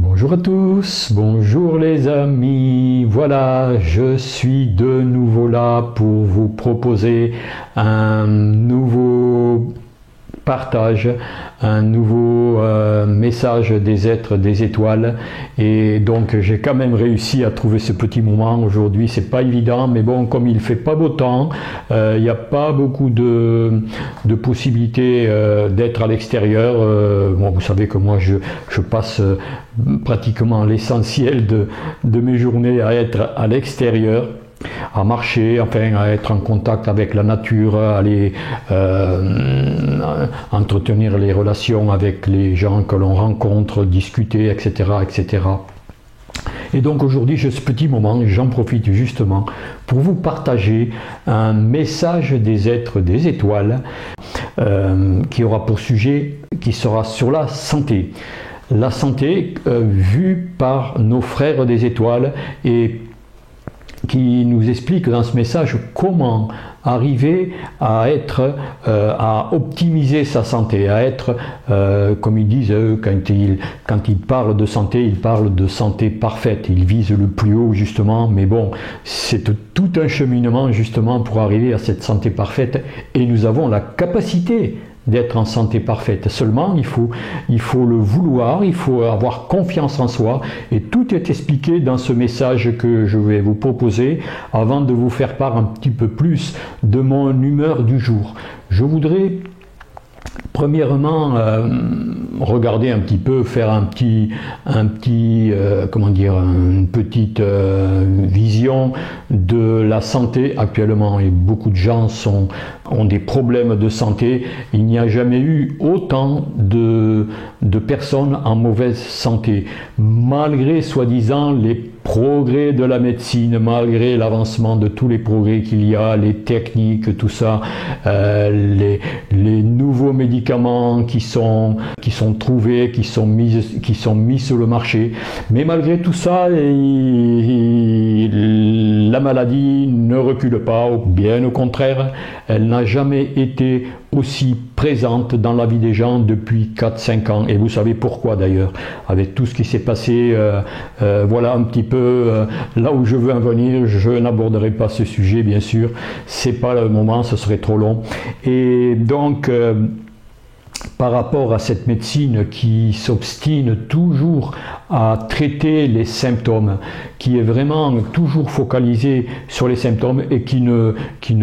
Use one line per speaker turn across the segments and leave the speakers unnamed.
Bonjour à tous, bonjour les amis, voilà, je suis de nouveau là pour vous proposer un nouveau partage, un nouveau message des êtres des étoiles, et donc j'ai quand même réussi à trouver ce petit moment aujourd'hui. C'est pas évident, mais bon, comme il fait pas beau temps, il n'y a pas beaucoup de possibilités d'être à l'extérieur. Bon, vous savez que moi je passe pratiquement l'essentiel de mes journées à être à l'extérieur, à marcher, enfin à être en contact avec la nature, à aller entretenir les relations avec les gens que l'on rencontre, discuter, etc., etc. Et donc aujourd'hui, j'ai ce petit moment, j'en profite justement pour vous partager un message des êtres des étoiles qui aura pour sujet, qui sera sur la santé. La santé vue par nos frères des étoiles, et qui nous explique dans ce message comment arriver à être, à optimiser sa santé, à être, comme ils disent quand ils parlent de santé, ils parlent de santé parfaite. Ils visent le plus haut justement, mais bon, c'est tout un cheminement justement pour arriver à cette santé parfaite, et nous avons la capacité d'être en santé parfaite. Seulement, il faut le vouloir, il faut avoir confiance en soi, et tout est expliqué dans ce message que je vais vous proposer avant de vous faire part un petit peu plus de mon humeur du jour. Je voudrais premièrement regarder un petit peu, faire une petite vision de la santé actuellement. Et beaucoup de gens ont des problèmes de santé. Il n'y a jamais eu autant de personnes en mauvaise santé, malgré soi-disant les progrès de la médecine, malgré l'avancement de tous les progrès qu'il y a, les techniques, tout ça, les nouveaux médicaments qui sont trouvés, qui sont mis sur le marché. Mais malgré tout ça, la maladie ne recule pas, bien au contraire, elle n'a jamais été aussi présente dans la vie des gens depuis 4-5 ans. Et vous savez pourquoi d'ailleurs, avec tout ce qui s'est passé, voilà un petit peu là où je veux en venir. Je n'aborderai pas ce sujet, bien sûr, c'est pas le moment, ce serait trop long. Et donc par rapport à cette médecine qui s'obstine toujours à traiter les symptômes, qui est vraiment toujours focalisée sur les symptômes, et qui ne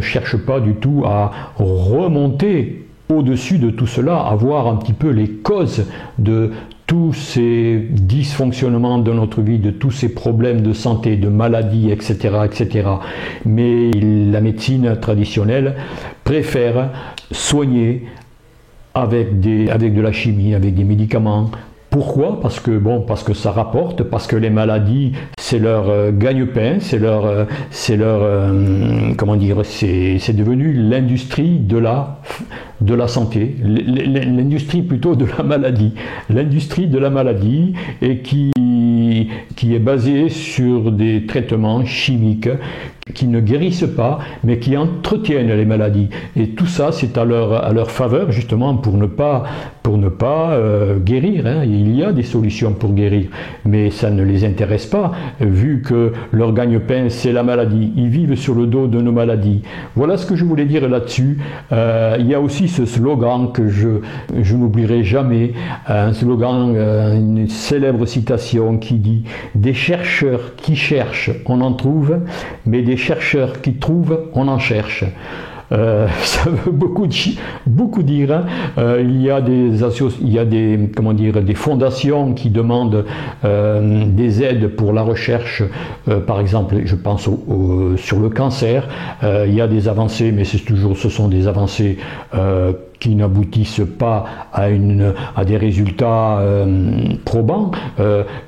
cherche pas du tout à remonter au-dessus de tout cela, à voir un petit peu les causes de tous ces dysfonctionnements de notre vie, de tous ces problèmes de santé, de maladies, etc., etc. Mais la médecine traditionnelle préfère soigner avec de la chimie, avec des médicaments. Pourquoi ? Parce que ça rapporte, parce que les maladies, c'est leur gagne-pain, c'est devenu l'industrie de la santé, l'industrie plutôt de la maladie, l'industrie de la maladie, et qui est basée sur des traitements chimiques qui ne guérissent pas, mais qui entretiennent les maladies. Et tout ça, c'est à leur faveur, justement, pour ne pas guérir. Hein. Il y a des solutions pour guérir, mais ça ne les intéresse pas, vu que leur gagne-pain, c'est la maladie. Ils vivent sur le dos de nos maladies. Voilà ce que je voulais dire là-dessus. Il y a aussi ce slogan que je n'oublierai jamais, un slogan, une célèbre citation qui dit « Des chercheurs qui cherchent, on en trouve, mais des chercheurs qui trouvent, on en cherche ». Ça veut beaucoup dire. Hein. Il y a des fondations qui demandent des aides pour la recherche. Par exemple, je pense sur le cancer. Il y a des avancées, mais ce sont des avancées qui n'aboutissent pas à des résultats probants.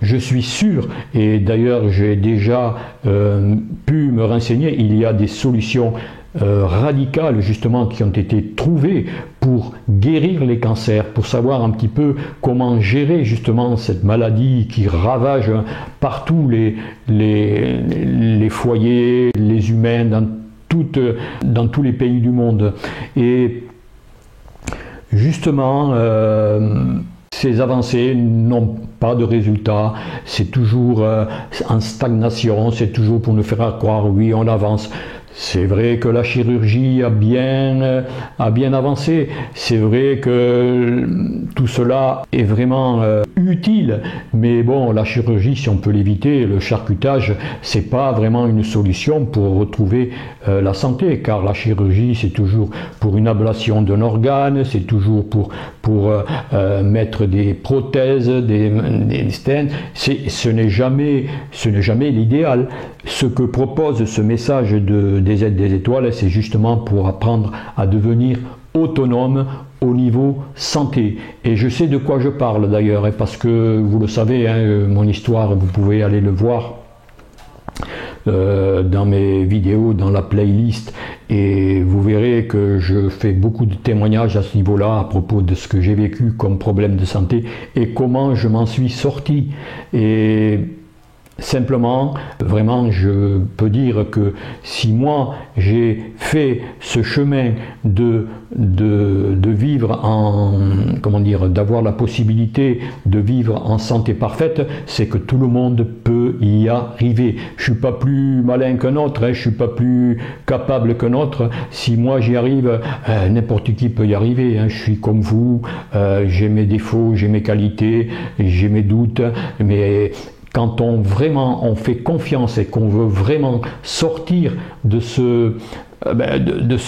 Je suis sûr, et d'ailleurs j'ai déjà pu me renseigner, il y a des solutions radicales justement qui ont été trouvées pour guérir les cancers, pour savoir un petit peu comment gérer justement cette maladie qui ravage partout les foyers, les humains dans tous les pays du monde. Et justement, Ces avancées n'ont pas de résultat, c'est toujours en stagnation, c'est toujours pour nous faire croire oui on avance. C'est vrai que la chirurgie a bien avancé, c'est vrai que tout cela est vraiment utile, mais bon, la chirurgie, si on peut l'éviter, le charcutage, c'est pas vraiment une solution pour retrouver la santé, car la chirurgie, c'est toujours pour une ablation d'un organe, c'est toujours pour mettre des prothèses, des stents, ce n'est jamais l'idéal. Ce que propose ce message des aides des étoiles, c'est justement pour apprendre à devenir autonome au niveau santé. Et je sais de quoi je parle d'ailleurs, parce que vous le savez, hein, mon histoire, vous pouvez aller le voir dans mes vidéos, dans la playlist, et vous verrez que je fais beaucoup de témoignages à ce niveau-là à propos de ce que j'ai vécu comme problème de santé et comment je m'en suis sorti. Et simplement, vraiment, je peux dire que si moi j'ai fait ce chemin de vivre d'avoir la possibilité de vivre en santé parfaite, c'est que tout le monde peut y arriver. Je suis pas plus malin qu'un autre, hein, je suis pas plus capable qu'un autre. Si moi j'y arrive, n'importe qui peut y arriver. Hein. Je suis comme vous, j'ai mes défauts, j'ai mes qualités, j'ai mes doutes, mais quand on fait confiance et qu'on veut vraiment sortir de ce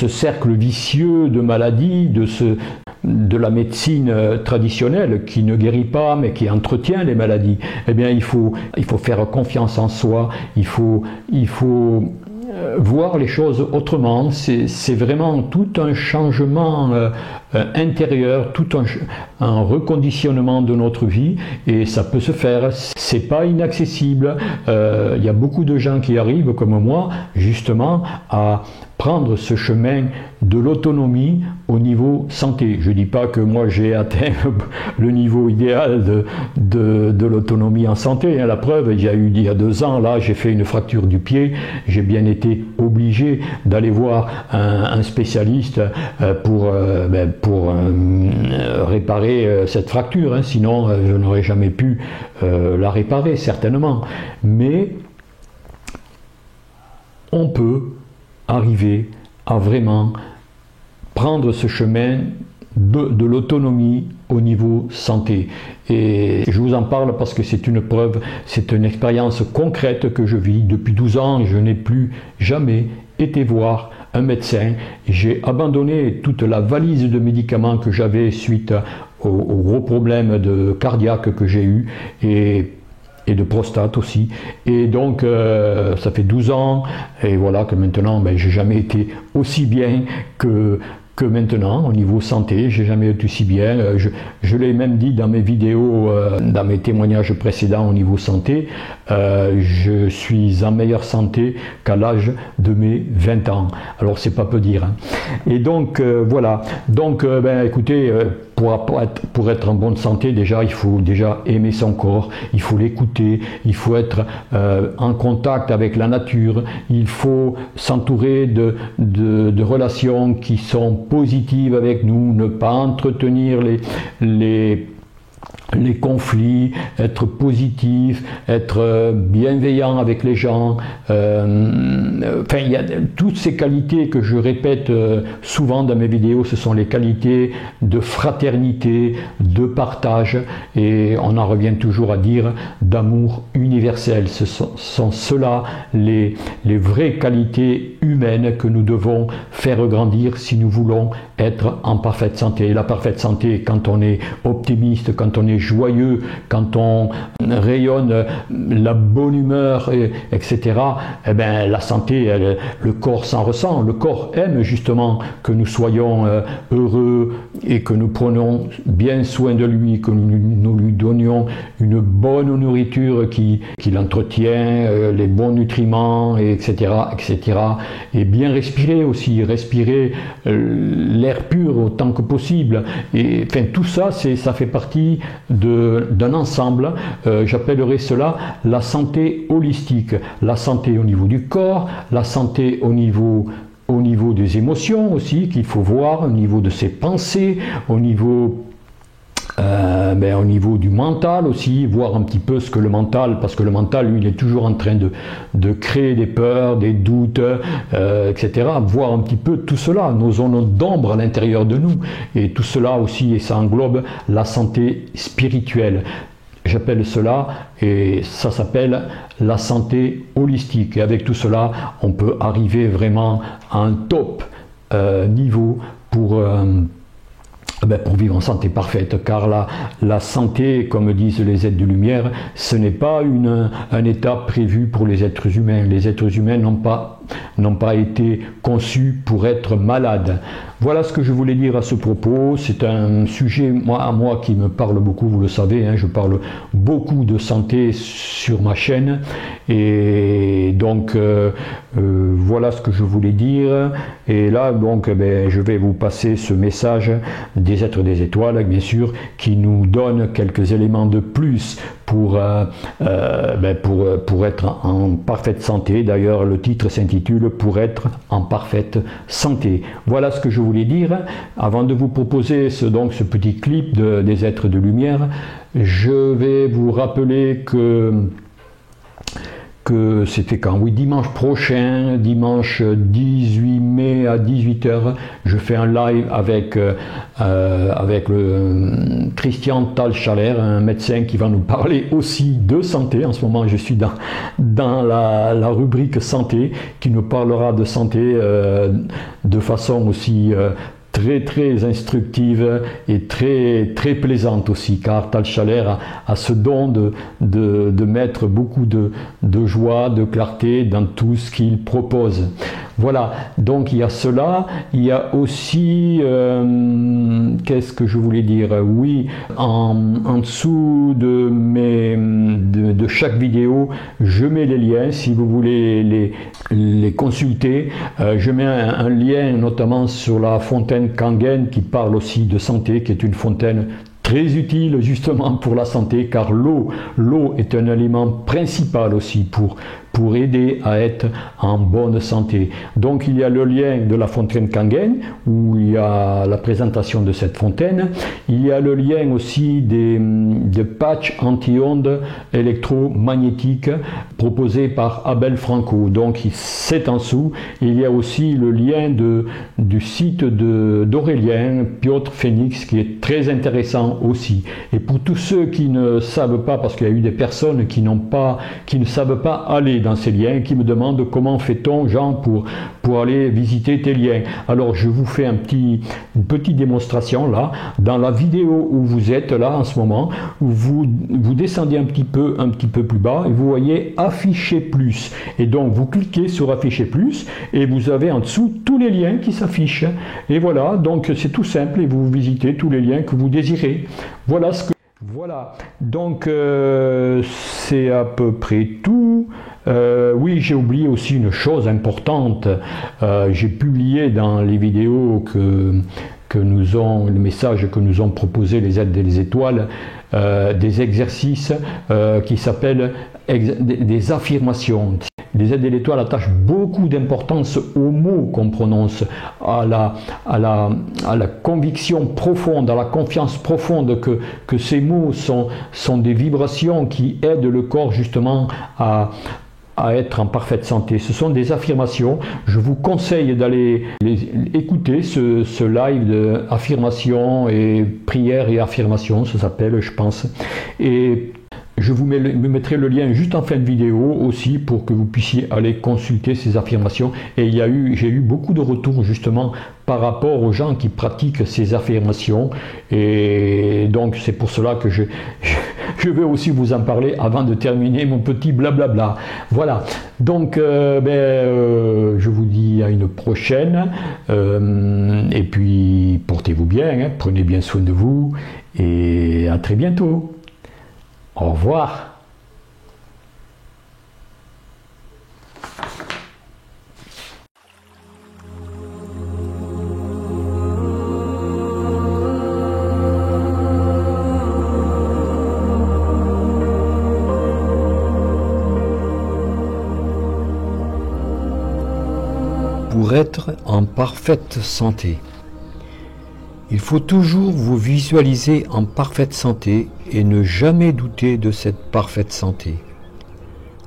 cercle vicieux de maladies, de la médecine traditionnelle qui ne guérit pas mais qui entretient les maladies, eh bien il faut faire confiance en soi, il faut voir les choses autrement. C'est vraiment tout un changement intérieur, tout un reconditionnement de notre vie, et ça peut se faire. C'est pas inaccessible. Il y a beaucoup de gens qui arrivent comme moi justement à prendre ce chemin de l'autonomie au niveau santé. Je dis pas que moi j'ai atteint le niveau idéal de l'autonomie en santé. Hein. La preuve, il y a 2 ans, là, j'ai fait une fracture du pied. J'ai bien été obligé d'aller voir un spécialiste pour réparer cette fracture. Hein. Sinon, je n'aurais jamais pu la réparer, certainement. Mais on peut arriver à vraiment prendre ce chemin de l'autonomie au niveau santé. Et je vous en parle parce que c'est une preuve, c'est une expérience concrète que je vis. Depuis 12 ans, je n'ai plus jamais été voir un médecin. J'ai abandonné toute la valise de médicaments que j'avais suite au gros problème cardiaque que j'ai eu, et de prostate aussi, et donc ça fait 12 ans, et voilà que maintenant j'ai jamais été aussi bien que maintenant au niveau santé. J'ai jamais été aussi bien, je l'ai même dit dans mes vidéos, dans mes témoignages précédents au niveau santé, je suis en meilleure santé qu'à l'âge de mes 20 ans, alors c'est pas peu dire, hein. Et donc voilà, donc écoutez, pour être en bonne santé, déjà il faut aimer son corps, il faut l'écouter, il faut être en contact avec la nature, il faut s'entourer de relations qui sont positives avec nous, ne pas entretenir les conflits, être positif, être bienveillant avec les gens. Enfin, il y a toutes ces qualités que je répète souvent dans mes vidéos. Ce sont les qualités de fraternité, de partage, et on en revient toujours à dire d'amour universel. Ce sont cela les vraies qualités humaines que nous devons faire grandir si nous voulons être en parfaite santé. La parfaite santé, quand on est optimiste, quand on est joyeux, quand on rayonne la bonne humeur, etc., eh bien, la santé, le corps s'en ressent. Le corps aime justement que nous soyons heureux et que nous prenions bien soin de lui, que nous lui donnions une bonne nourriture qui l'entretient, les bons nutriments, etc., etc. Et bien respirer aussi, respirer l'air pur autant que possible. Et enfin, tout ça, ça fait partie d'un ensemble. J'appellerais cela la santé holistique. La santé au niveau du corps, la santé au niveau des émotions aussi, qu'il faut voir, au niveau de ses pensées, au niveau au niveau du mental aussi, voir un petit peu ce que le mental, parce que le mental, lui, il est toujours en train de créer des peurs, des doutes, etc. Voir un petit peu tout cela, nos zones d'ombre à l'intérieur de nous, et tout cela aussi, et ça englobe la santé spirituelle. J'appelle cela, et ça s'appelle la santé holistique. Et avec tout cela, on peut arriver vraiment à un top niveau pour vivre en santé parfaite, car la santé, comme disent les êtres de lumière, ce n'est pas un état prévu pour les êtres humains. Les êtres humains n'ont pas été conçus pour être malades. Voilà ce que je voulais dire à ce propos. C'est un sujet à moi qui me parle beaucoup, vous le savez, je parle beaucoup de santé sur ma chaîne, et donc voilà ce que je voulais dire. Et là donc je vais vous passer ce message des êtres des étoiles, bien sûr, qui nous donne quelques éléments de plus pour être en parfaite santé. D'ailleurs, le titre s'intitule « Pour être en parfaite santé ». Voilà ce que je voulais dire. Avant de vous proposer ce petit clip des êtres de lumière, je vais vous rappeler que c'était quand? Oui, dimanche prochain, dimanche 18 mai à 18h, je fais un live avec le Christian Talchaler, un médecin qui va nous parler aussi de santé. En ce moment, je suis dans la rubrique santé, qui nous parlera de santé de façon aussi très instructive et très plaisante aussi, car Talchaler a ce don de mettre beaucoup de joie, de clarté dans tout ce qu'il propose. Voilà, donc il y a cela, il y a aussi, qu'est-ce que je voulais dire? Oui, en dessous de chaque vidéo, je mets les liens, si vous voulez les consulter. Je mets un lien notamment sur la fontaine Kangen, qui parle aussi de santé, qui est une fontaine très utile justement pour la santé, car l'eau est un élément principal aussi pour aider à être en bonne santé. Donc il y a le lien de la fontaine Kangen, où il y a la présentation de cette fontaine. Il y a le lien aussi des patchs anti-ondes électromagnétiques proposés par Abel Franco. Donc c'est en dessous. Il y a aussi le lien du site d'Aurélien Piotr Phoenix, qui est très intéressant aussi. Et pour tous ceux qui ne savent pas, parce qu'il y a eu des personnes qui ne savent pas aller dans ces liens, qui me demandent comment fait-on, Jean, pour aller visiter tes liens. Alors je vous fais une petite démonstration là, dans la vidéo où vous êtes là en ce moment, où vous descendez un petit peu plus bas, et vous voyez afficher plus, et donc vous cliquez sur afficher plus, et vous avez en dessous tous les liens qui s'affichent, et voilà, donc c'est tout simple, et vous visitez tous les liens que vous désirez. Voilà, donc c'est à peu près tout. Oui, j'ai oublié aussi une chose importante. J'ai publié dans les vidéos le message que nous ont proposé les êtres des étoiles, des exercices qui s'appellent des affirmations. Les êtres de l'étoile attachent beaucoup d'importance aux mots qu'on prononce, à la conviction profonde, à la confiance profonde que ces mots sont des vibrations qui aident le corps justement à être en parfaite santé. Ce sont des affirmations. Je vous conseille d'aller écouter ce live d'affirmations et prières et affirmations, ça s'appelle, je pense. Et je vous mettrai le lien juste en fin de vidéo aussi, pour que vous puissiez aller consulter ces affirmations. Et j'ai eu beaucoup de retours justement par rapport aux gens qui pratiquent ces affirmations. Et donc c'est pour cela que je vais aussi vous en parler avant de terminer mon petit blablabla. Voilà, donc je vous dis à une prochaine. Et puis portez-vous bien, prenez bien soin de vous, et à très bientôt. Au revoir. Pour être en parfaite santé. Il faut toujours vous visualiser en parfaite santé et ne jamais douter de cette parfaite santé.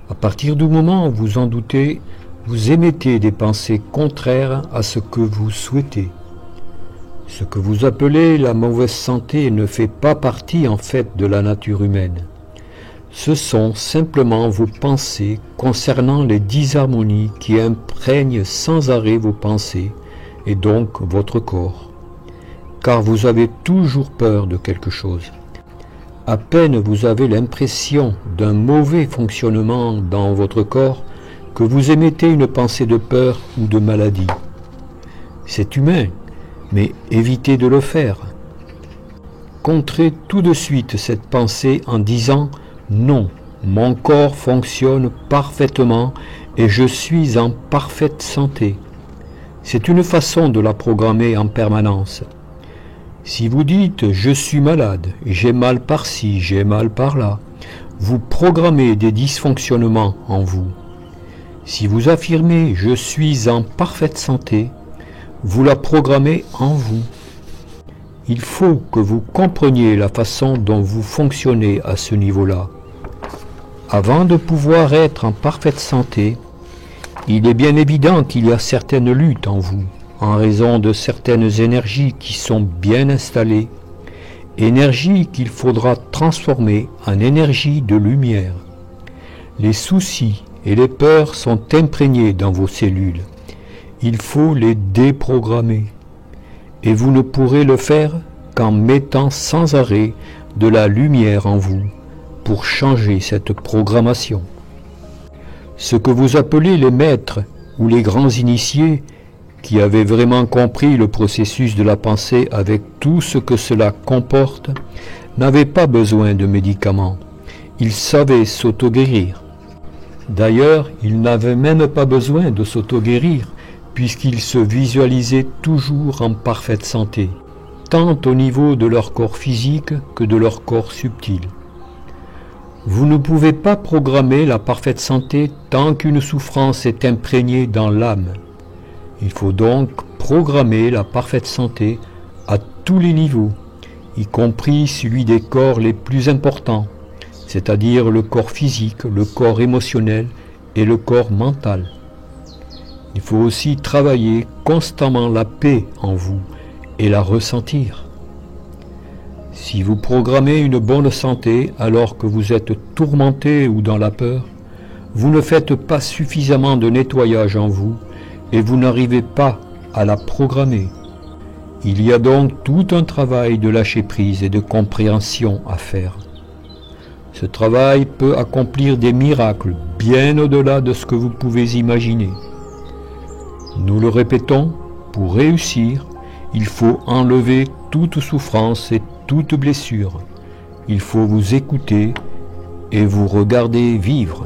À partir du moment où vous en doutez, vous émettez des pensées contraires à ce que vous souhaitez. Ce que vous appelez la mauvaise santé ne fait pas partie en fait de la nature humaine. Ce sont simplement vos pensées concernant les disharmonies qui imprègnent sans arrêt vos pensées et donc votre corps. Car vous avez toujours peur de quelque chose. À peine vous avez l'impression d'un mauvais fonctionnement dans votre corps que vous émettez une pensée de peur ou de maladie. C'est humain, mais évitez de le faire. Contrez tout de suite cette pensée en disant « Non, mon corps fonctionne parfaitement et je suis en parfaite santé ». C'est une façon de la programmer en permanence. Si vous dites « Je suis malade, j'ai mal par-ci, j'ai mal par-là », vous programmez des dysfonctionnements en vous. Si vous affirmez « Je suis en parfaite santé », vous la programmez en vous. Il faut que vous compreniez la façon dont vous fonctionnez à ce niveau-là. Avant de pouvoir être en parfaite santé, il est bien évident qu'il y a certaines luttes en vous, en raison de certaines énergies qui sont bien installées, énergies qu'il faudra transformer en énergie de lumière. Les soucis et les peurs sont imprégnés dans vos cellules. Il faut les déprogrammer. Et vous ne pourrez le faire qu'en mettant sans arrêt de la lumière en vous pour changer cette programmation. Ce que vous appelez les maîtres ou les grands initiés, qui avaient vraiment compris le processus de la pensée avec tout ce que cela comporte, n'avaient pas besoin de médicaments. Ils savaient s'auto-guérir. D'ailleurs, ils n'avaient même pas besoin de s'auto-guérir, puisqu'ils se visualisaient toujours en parfaite santé, tant au niveau de leur corps physique que de leur corps subtil. Vous ne pouvez pas programmer la parfaite santé tant qu'une souffrance est imprégnée dans l'âme. Il faut donc programmer la parfaite santé à tous les niveaux, y compris celui des corps les plus importants, c'est-à-dire le corps physique, le corps émotionnel et le corps mental. Il faut aussi travailler constamment la paix en vous et la ressentir. Si vous programmez une bonne santé alors que vous êtes tourmenté ou dans la peur, vous ne faites pas suffisamment de nettoyage en vous et vous n'arrivez pas à la programmer. Il y a donc tout un travail de lâcher prise et de compréhension à faire. Ce travail peut accomplir des miracles bien au-delà de ce que vous pouvez imaginer. Nous le répétons, pour réussir, il faut enlever toute souffrance et toute blessure. Il faut vous écouter et vous regarder vivre.